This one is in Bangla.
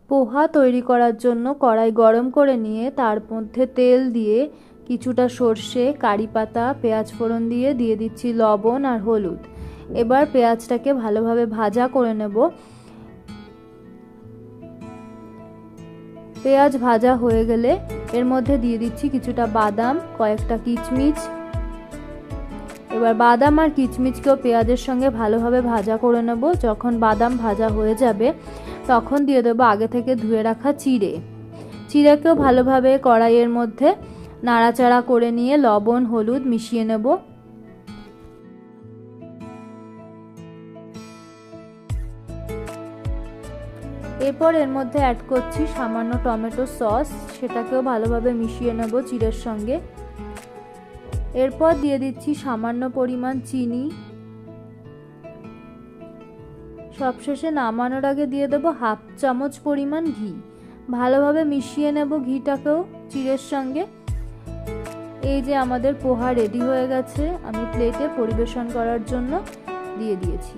পোহা তৈরি করার জন্য কড়াই গরম করে নিয়ে তার মধ্যে তেল দিয়ে কিছুটা সর্ষে, কারি পাতা, পেঁয়াজ ফোড়ন দিয়ে দিচ্ছি লবণ আর হলুদ। এবার পেঁয়াজটাকে ভালোভাবে ভাজা করে নেব। পেঁয়াজ ভাজা হয়ে গেলে এর মধ্যে দিয়ে দিচ্ছি কিছুটা বাদাম, কয়েকটা কিশমিশ। এবার বাদাম আর কিশমিশকেও পেঁয়াজের সঙ্গে ভালোভাবে ভাজা করে নেব। যখন বাদাম ভাজা হয়ে যাবে তখন দিয়ে দেবো আগে থেকে ধুয়ে রাখা চিড়েকেও ভালোভাবে কড়াইয়ের মধ্যে নাড়াচাড়া করে নিয়ে লবণ হলুদ মিশিয়ে নেব। এরপর এর মধ্যে অ্যাড করছি সামান্য টমেটো সস, সেটাকেও ভালোভাবে মিশিয়ে নেব চিড়ের সঙ্গে। এরপর দিয়ে দিচ্ছি সামান্য পরিমাণ চিনি। সবশেষে নামানোর আগে দিয়ে দেবো হাফ চামচ পরিমাণ ঘি। ভালোভাবে মিশিয়ে নেব ঘিটাকেও চিড়ের সঙ্গে। এই যে আমাদের পোহা রেডি হয়ে গেছে, আমি প্লেটে পরিবেশন করার জন্য দিয়ে দিয়েছি।